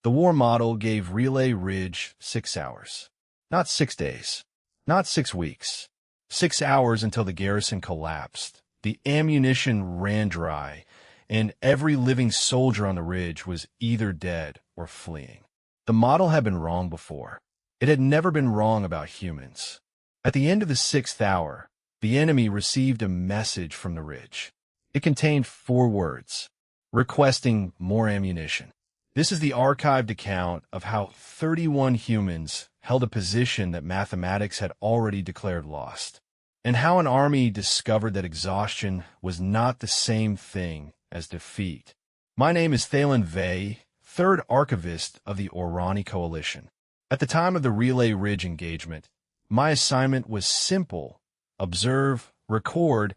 The war model gave Relay Ridge 6 hours. Not 6 days. Not 6 weeks. 6 hours until the garrison collapsed. The ammunition ran dry, and every living soldier on the ridge was either dead or fleeing. The model had been wrong before. It had never been wrong about humans. At the end of the 6th hour, the enemy received a message from the ridge. It contained 4 words, requesting more ammunition. This is the archived account of how 31 humans held a position that mathematics had already declared lost, and how an army discovered that exhaustion was not the same thing as defeat. My name is Thalen Vey, 3rd Archivist of the Orani Coalition. At the time of the Relay Ridge engagement, my assignment was simple: observe, record,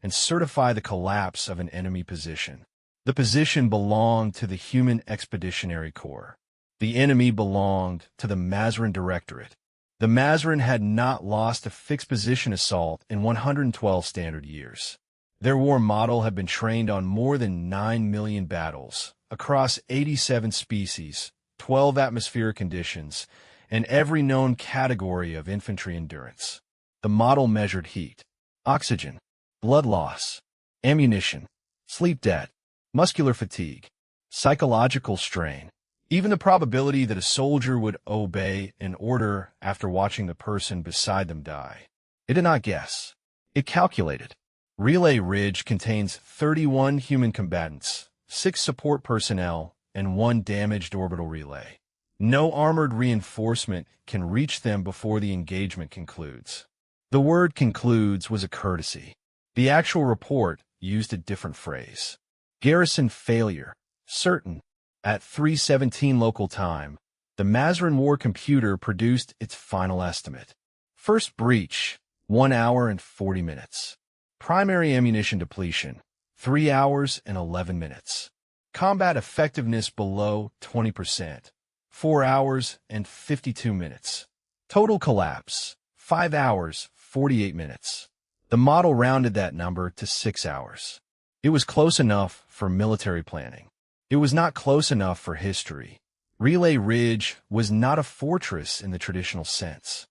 and certify the collapse of an enemy position. The position belonged to the Human Expeditionary Corps. The enemy belonged to the Mazrin Directorate. The Mazrin had not lost a fixed position assault in 112 standard years. Their war model had been trained on more than 9 million battles, across 87 species, 12 atmospheric conditions, and every known category of infantry endurance. The model measured heat, oxygen, blood loss, ammunition, sleep debt, muscular fatigue, psychological strain, even the probability that a soldier would obey an order after watching the person beside them die. It did not guess. It calculated. Relay Ridge contains 31 human combatants, 6 support personnel, and 1 damaged orbital relay. No armored reinforcement can reach them before the engagement concludes. The word concludes was a courtesy. The actual report used a different phrase. Garrison failure, certain. At 3:17 local time, the Mazrin war computer produced its final estimate. First breach, 1 hour and 40 minutes. Primary ammunition depletion, 3 hours and 11 minutes. Combat effectiveness below 20%, 4 hours and 52 minutes. Total collapse, 5 hours, 48 minutes. The model rounded that number to 6 hours. It was close enough for military planning. It was not close enough for history. Relay Ridge was not a fortress in the traditional sense.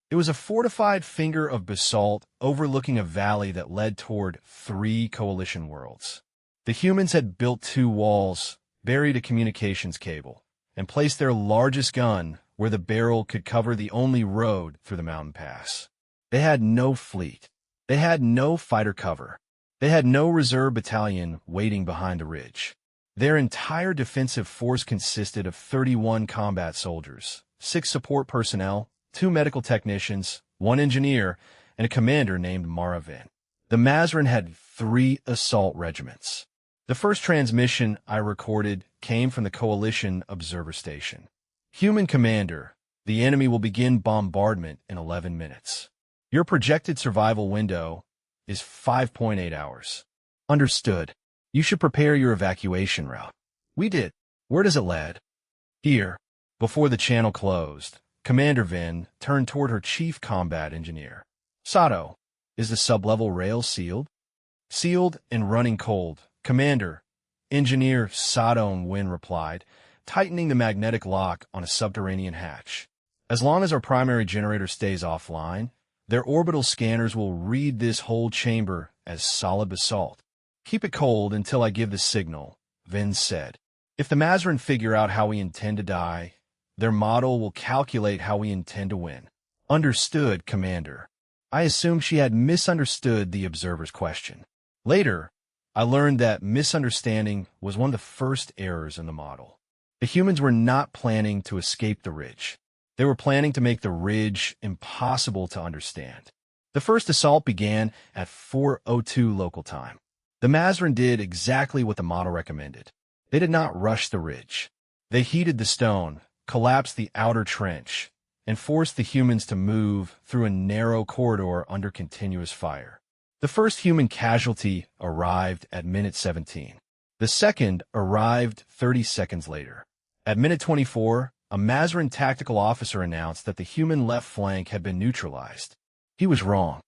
It was a fortified finger of basalt overlooking a valley that led toward 3 coalition worlds. The humans had built 2 walls, buried a communications cable, and placed their largest gun where the barrel could cover the only road through the mountain pass. They had no fleet. They had no fighter cover. They had no reserve battalion waiting behind the ridge. Their entire defensive force consisted of 31 combat soldiers, 6 support personnel, 2 medical technicians, 1 engineer, and a commander named Maravin. The Mazrin had 3 assault regiments. The first transmission I recorded came from the Coalition Observer Station. Human Commander, the enemy will begin bombardment in 11 minutes. Your projected survival window is 5.8 hours. Understood. You should prepare your evacuation route. We did. Where does it lead? Here. Before the channel closed, Commander Vin turned toward her chief combat engineer. Sato, is the sublevel rail sealed? Sealed and running cold. Commander, Engineer Sato Win replied, tightening the magnetic lock on a subterranean hatch. As long as our primary generator stays offline, their orbital scanners will read this whole chamber as solid basalt. Keep it cold until I give the signal, Vin said. If the Mazrin figure out how we intend to die, their model will calculate how we intend to win. Understood, Commander. I assumed she had misunderstood the observer's question. Later, I learned that misunderstanding was one of the first errors in the model. The humans were not planning to escape the ridge. They were planning to make the ridge impossible to understand. The first assault began at 4:02 local time. The Mazrin did exactly what the model recommended. They did not rush the ridge. They heated the stone, collapsed the outer trench, and forced the humans to move through a narrow corridor under continuous fire. The first human casualty arrived at minute 17. The second arrived 30 seconds later. At minute 24, a Mazrin tactical officer announced that the human left flank had been neutralized. He was wrong.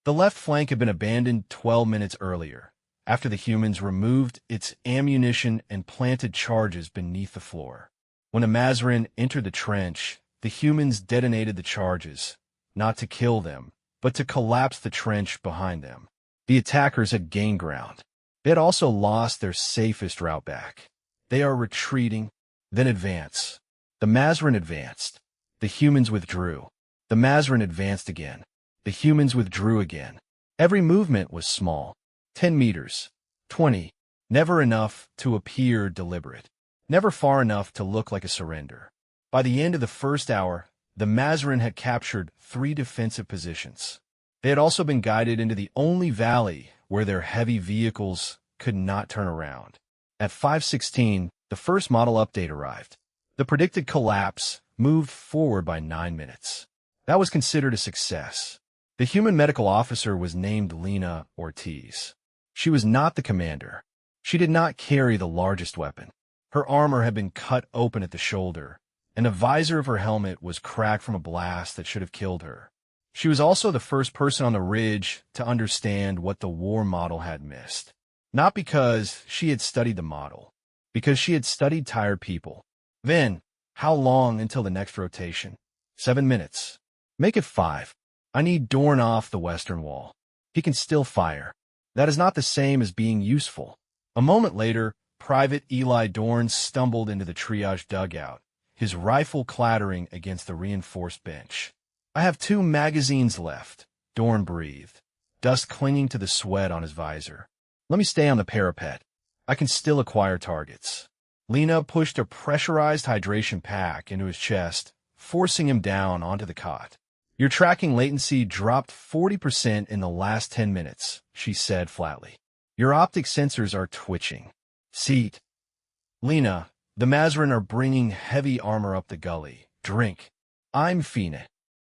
The left flank had been abandoned 12 minutes earlier, after the humans removed its ammunition and planted charges beneath the floor. When the Mazrin entered the trench, the humans detonated the charges, not to kill them, but to collapse the trench behind them. The attackers had gained ground. They had also lost their safest route back. They are retreating, then advance. The Mazrin advanced. The humans withdrew. The Mazrin advanced again. The humans withdrew again. Every movement was small. 10 meters. 20. Never enough to appear deliberate. Never far enough to look like a surrender. By the end of the first hour, the Mazrin had captured 3 defensive positions. They had also been guided into the only valley where their heavy vehicles could not turn around. At 5:16, the first model update arrived. The predicted collapse moved forward by 9 minutes. That was considered a success. The human medical officer was named Lena Ortiz. She was not the commander. She did not carry the largest weapon. Her armor had been cut open at the shoulder, and the visor of her helmet was cracked from a blast that should have killed her. She was also the first person on the ridge to understand what the war model had missed. Not because she had studied the model, because she had studied tired people. Then, how long until the next rotation? 7 minutes. Make it 5. I need Dorn off the western wall. He can still fire. That is not the same as being useful. A moment later, Private Eli Dorn stumbled into the triage dugout, his rifle clattering against the reinforced bench. I have 2 magazines left, Dorn breathed, dust clinging to the sweat on his visor. Let me stay on the parapet. I can still acquire targets. Lena pushed a pressurized hydration pack into his chest, forcing him down onto the cot. Your tracking latency dropped 40% in the last 10 minutes, she said flatly. Your optic sensors are twitching. Seat. Lena, the Mazrin are bringing heavy armor up the gully. Drink. I'm Fina.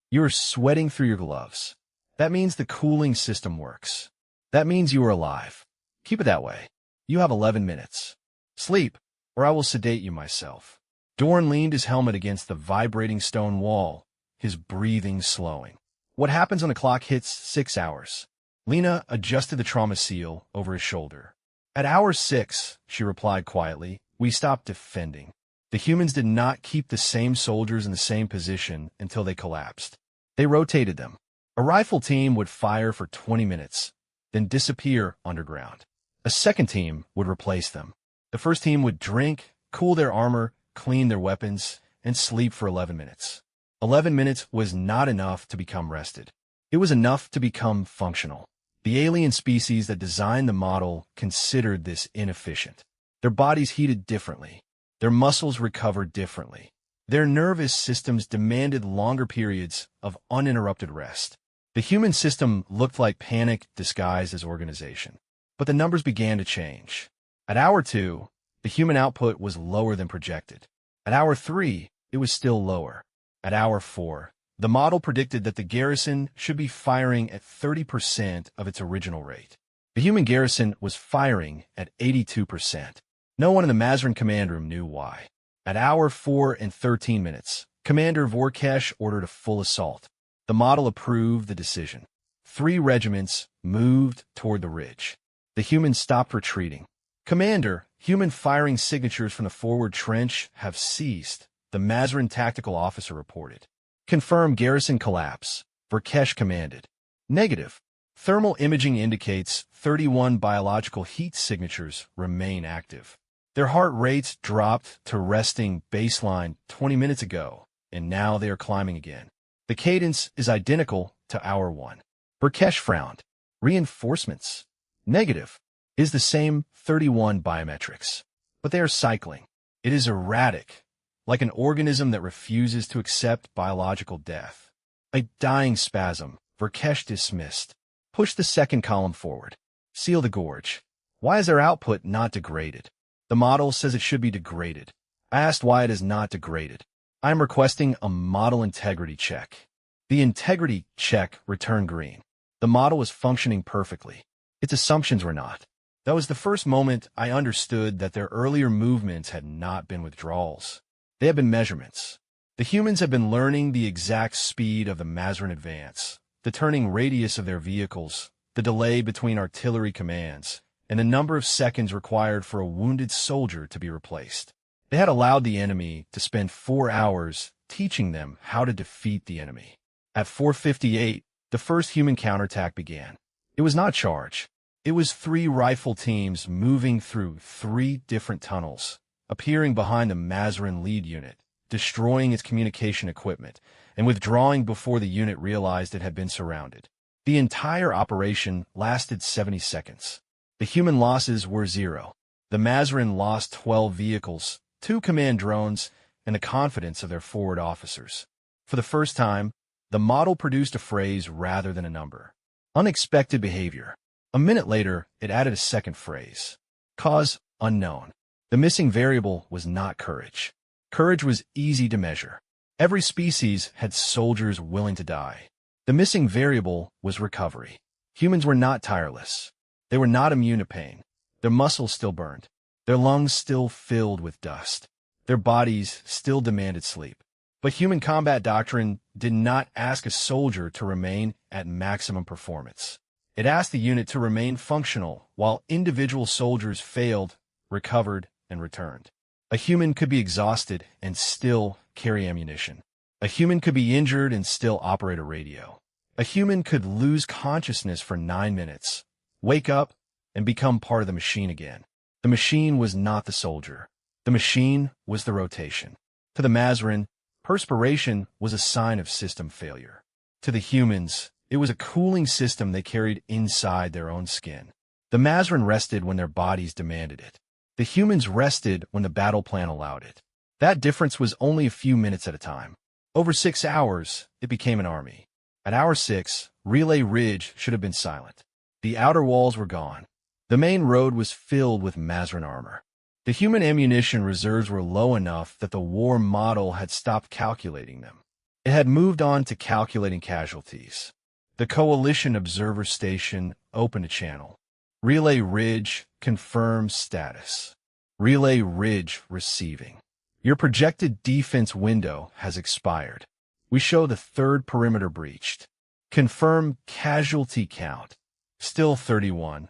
You are sweating through your gloves. That means the cooling system works. That means you are alive. Keep it that way. You have 11 minutes. Sleep, or I will sedate you myself. Dorn leaned his helmet against the vibrating stone wall, his breathing slowing. What happens when the clock hits 6 hours? Lena adjusted the trauma seal over his shoulder. At hour 6, she replied quietly, we stopped defending. The humans did not keep the same soldiers in the same position until they collapsed. They rotated them. A rifle team would fire for 20 minutes, then disappear underground. A second team would replace them. The first team would drink, cool their armor, clean their weapons, and sleep for 11 minutes. 11 minutes was not enough to become rested. It was enough to become functional. The alien species that designed the model considered this inefficient. Their bodies heated differently. Their muscles recovered differently. Their nervous systems demanded longer periods of uninterrupted rest. The human system looked like panic disguised as organization. But the numbers began to change. At hour 2, the human output was lower than projected. At hour 3, it was still lower. At hour 4, the model predicted that the garrison should be firing at 30% of its original rate. The human garrison was firing at 82%. No one in the Mazrin command room knew why. At hour 4 and 13 minutes, Commander Vorkesh ordered a full assault. The model approved the decision. 3 regiments moved toward the ridge. The humans stopped retreating. Commander, human firing signatures from the forward trench have ceased, the Mazrin tactical officer reported. Confirm garrison collapse, Vorkesh commanded. Negative. Thermal imaging indicates 31 biological heat signatures remain active. Their heart rates dropped to resting baseline 20 minutes ago, and now they are climbing again. The cadence is identical to hour 1. Vorkesh frowned. Reinforcements. Negative. Is the same 31 biometrics. But they are cycling. It is erratic, like an organism that refuses to accept biological death. A dying spasm, Vorkesh dismissed. Push the second column forward. Seal the gorge. Why is their output not degraded? The model says it should be degraded. I asked why it is not degraded. I am requesting a model integrity check. The integrity check returned green. The model was functioning perfectly. Its assumptions were not. That was the first moment I understood that their earlier movements had not been withdrawals. They had been measurements. The humans had been learning the exact speed of the Mazrin advance, the turning radius of their vehicles, the delay between artillery commands, and the number of seconds required for a wounded soldier to be replaced. They had allowed the enemy to spend 4 hours teaching them how to defeat the enemy. At 4:58, the first human counterattack began. It was not charge. It was 3 rifle teams moving through 3 different tunnels, appearing behind the Mazrin lead unit, destroying its communication equipment, and withdrawing before the unit realized it had been surrounded. The entire operation lasted 70 seconds. The human losses were 0. The Mazrin lost 12 vehicles, 2 command drones, and the confidence of their forward officers. For the first time, the model produced a phrase rather than a number. Unexpected behavior. A minute later, it added a second phrase. Cause unknown. The missing variable was not courage. Courage was easy to measure. Every species had soldiers willing to die. The missing variable was recovery. Humans were not tireless. They were not immune to pain. Their muscles still burned. Their lungs still filled with dust. Their bodies still demanded sleep. But human combat doctrine did not ask a soldier to remain at maximum performance. It asked the unit to remain functional while individual soldiers failed, recovered, and returned. A human could be exhausted and still carry ammunition. A human could be injured and still operate a radio. A human could lose consciousness for 9 minutes, wake up, and become part of the machine again. The machine was not the soldier. The machine was the rotation. To the Mazrin, perspiration was a sign of system failure. To the humans, it was a cooling system they carried inside their own skin. The Mazrin rested when their bodies demanded it. The humans rested when the battle plan allowed it. That difference was only a few minutes at a time. Over 6 hours, it became an army. At hour 6, Relay Ridge should have been silent. The outer walls were gone. The main road was filled with Mazrin armor. The human ammunition reserves were low enough that the war model had stopped calculating them. It had moved on to calculating casualties. The Coalition Observer Station opened a channel. Relay Ridge confirms status. Relay Ridge receiving. Your projected defense window has expired. We show the 3rd perimeter breached. Confirm casualty count. Still 31.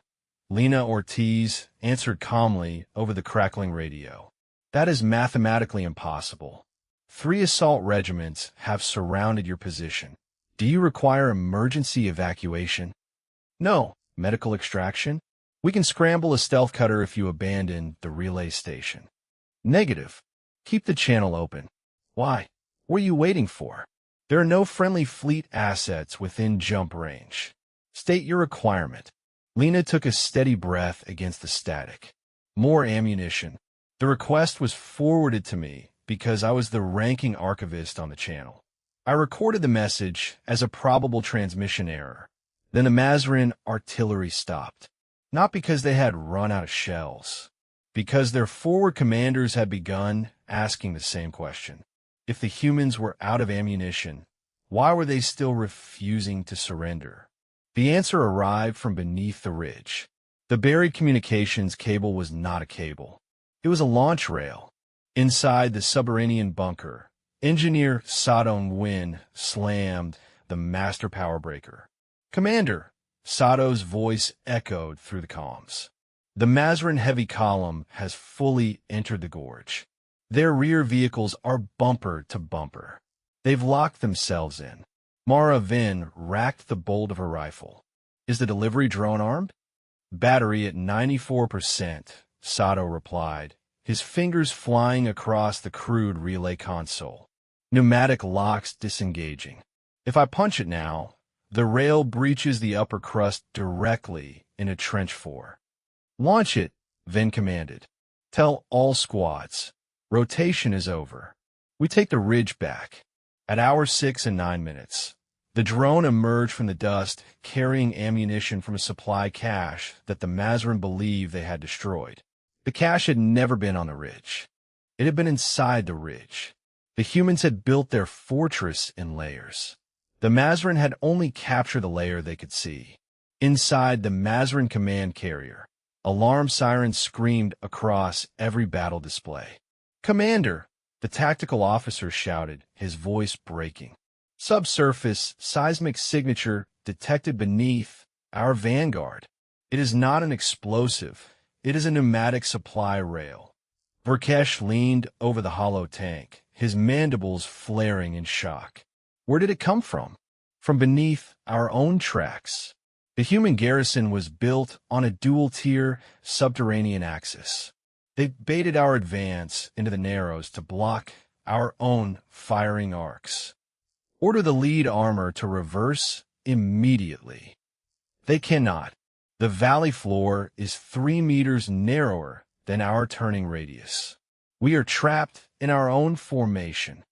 Lena Ortiz answered calmly over the crackling radio. That is mathematically impossible. 3 assault regiments have surrounded your position. Do you require emergency evacuation? No. Medical extraction? We can scramble a stealth cutter if you abandon the relay station. Negative. Keep the channel open. Why? What are you waiting for? There are no friendly fleet assets within jump range. State your requirement. Lena took a steady breath against the static. More ammunition. The request was forwarded to me because I was the ranking archivist on the channel. I recorded the message as a probable transmission error. Then the Mazrin artillery stopped. Not because they had run out of shells. Because their forward commanders had begun asking the same question. If the humans were out of ammunition, why were they still refusing to surrender? The answer arrived from beneath the ridge. The buried communications cable was not a cable. It was a launch rail. Inside the Subterranean bunker, Engineer Sato Nguyen slammed the master power breaker. Commander, Sato's voice echoed through the comms. The Mazrin heavy column has fully entered the gorge. Their rear vehicles are bumper to bumper. They've locked themselves in. Mara Vin racked the bolt of her rifle. Is the delivery drone armed? Battery at 94%, Sato replied, his fingers flying across the crude relay console. Pneumatic locks disengaging. If I punch it now, the rail breaches the upper crust directly into Trench 4. Launch it, Vin commanded. Tell all squads. Rotation is over. We take the ridge back. At hour 6 and 9 minutes, the drone emerged from the dust carrying ammunition from a supply cache that the Mazrin believed they had destroyed. The cache had never been on the ridge. It had been inside the ridge. The humans had built their fortress in layers. The Mazrin had only captured the layer they could see. Inside the Mazrin command carrier, alarm sirens screamed across every battle display. Commander! The tactical officer shouted, his voice breaking. Subsurface seismic signature detected beneath our vanguard. It is not an explosive. It is a pneumatic supply rail. Vorkesh leaned over the hollow tank, his mandibles flaring in shock. Where did it come from? From beneath our own tracks. The human garrison was built on a dual-tier subterranean axis. They baited our advance into the Narrows to block our own firing Orcs. Order the lead armor to reverse immediately. They cannot. The valley floor is 3 meters narrower than our turning radius. We are trapped in our own formation.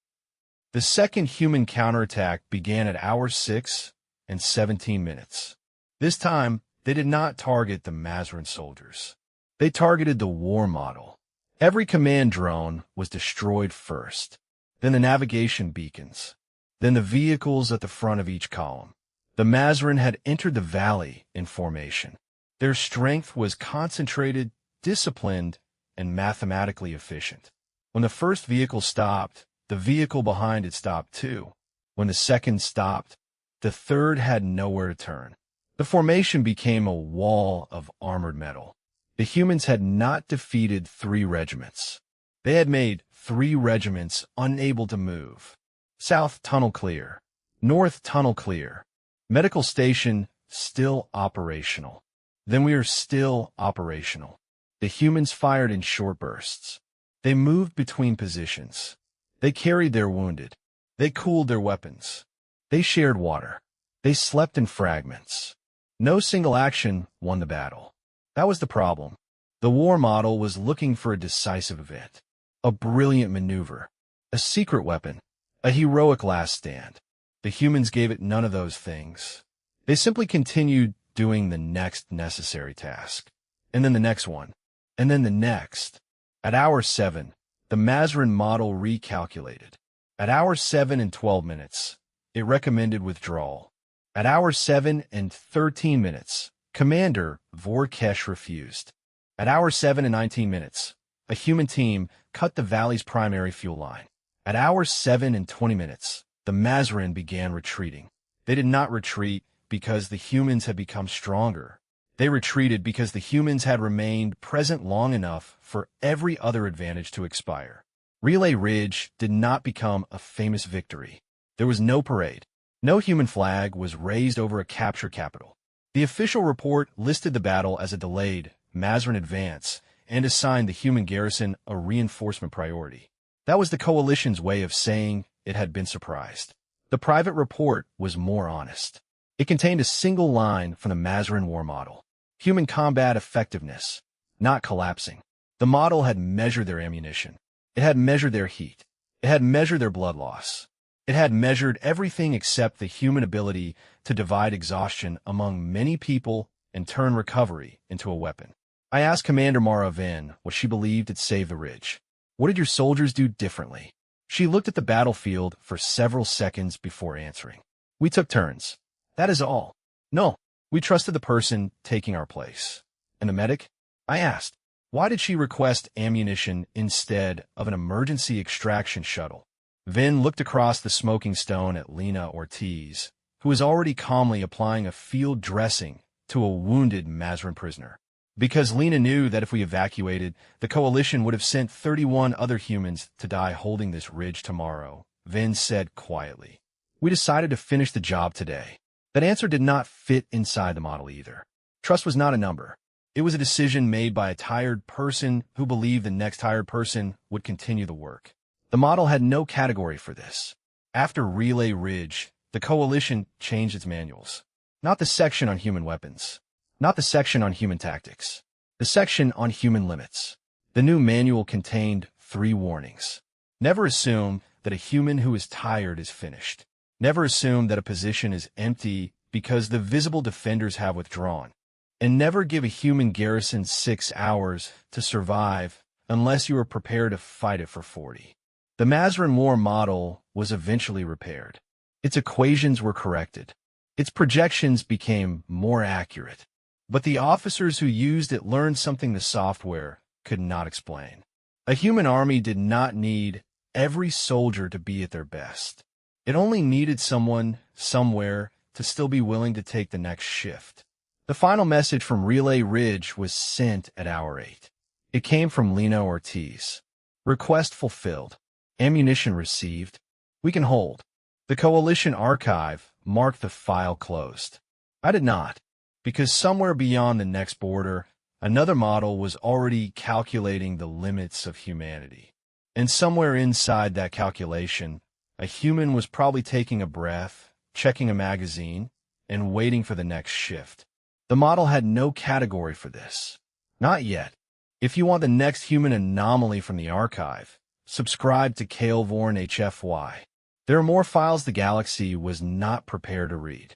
The second human counterattack began at hour 6 and 17 minutes. This time, they did not target the Mazrin soldiers. They targeted the war model. Every command drone was destroyed first, then the navigation beacons, then the vehicles at the front of each column. The Mazrin had entered the valley in formation. Their strength was concentrated, disciplined, and mathematically efficient. When the first vehicle stopped, the vehicle behind it stopped too. When the second stopped, the third had nowhere to turn. The formation became a wall of armored metal. The humans had not defeated 3 regiments. They had made 3 regiments unable to move. South tunnel clear. North tunnel clear. Medical station still operational. Then we are still operational. The humans fired in short bursts. They moved between positions. They carried their wounded. They cooled their weapons. They shared water. They slept in fragments. No single action won the battle. That was the problem. The war model was looking for a decisive event, a brilliant maneuver, a secret weapon, a heroic last stand. The humans gave it none of those things. They simply continued doing the next necessary task, and then the next one, and then the next. At hour 7, the Mazrin model recalculated. At hour 7 and 12 minutes, it recommended withdrawal. At hour 7 and 13 minutes, Commander Vorkesh refused. At hour 7 and 19 minutes, a human team cut the valley's primary fuel line. At hour 7 and 20 minutes, the Mazrin began retreating. They did not retreat because the humans had become stronger. They retreated because the humans had remained present long enough for every other advantage to expire. Relay Ridge did not become a famous victory. There was no parade. No human flag was raised over a capture capital. The official report listed the battle as a delayed Mazrin advance and assigned the human garrison a reinforcement priority. That was the coalition's way of saying it had been surprised. The private report was more honest. It contained a single line from the Mazrin war model. Human combat effectiveness, not collapsing. The model had measured their ammunition. It had measured their heat. It had measured their blood loss. It had measured everything except the human ability to divide exhaustion among many people and turn recovery into a weapon. I asked Commander Maravin what she believed had saved the ridge. What did your soldiers do differently? She looked at the battlefield for several seconds before answering. We took turns. That is all. No, we trusted the person taking our place. And the medic? I asked. Why did she request ammunition instead of an emergency extraction shuttle? Vin looked across the smoking stone at Lena Ortiz, who was already calmly applying a field dressing to a wounded Mazrin prisoner. Because Lena knew that if we evacuated, the coalition would have sent 31 other humans to die holding this ridge tomorrow, Vin said quietly. We decided to finish the job today. That answer did not fit inside the model either. Trust was not a number. It was a decision made by a tired person who believed the next tired person would continue the work. The model had no category for this. After Relay Ridge, the coalition changed its manuals. Not the section on human weapons. Not the section on human tactics. The section on human limits. The new manual contained 3 warnings. Never assume that a human who is tired is finished. Never assume that a position is empty because the visible defenders have withdrawn. And never give a human garrison 6 hours to survive unless you are prepared to fight it for 40. The Mazrin war model was eventually repaired. Its equations were corrected. Its projections became more accurate. But the officers who used it learned something the software could not explain. A human army did not need every soldier to be at their best. It only needed someone, somewhere, to still be willing to take the next shift. The final message from Relay Ridge was sent at hour 8. It came from Lena Ortiz. Request fulfilled. Ammunition received. We can hold. The Coalition archive marked the file closed. I did not, because somewhere beyond the next border, another model was already calculating the limits of humanity. And somewhere inside that calculation, a human was probably taking a breath, checking a magazine, and waiting for the next shift. The model had no category for this. Not yet. If you want the next human anomaly from the archive, subscribe to Kaelvorn HFY. There are more files the galaxy was not prepared to read.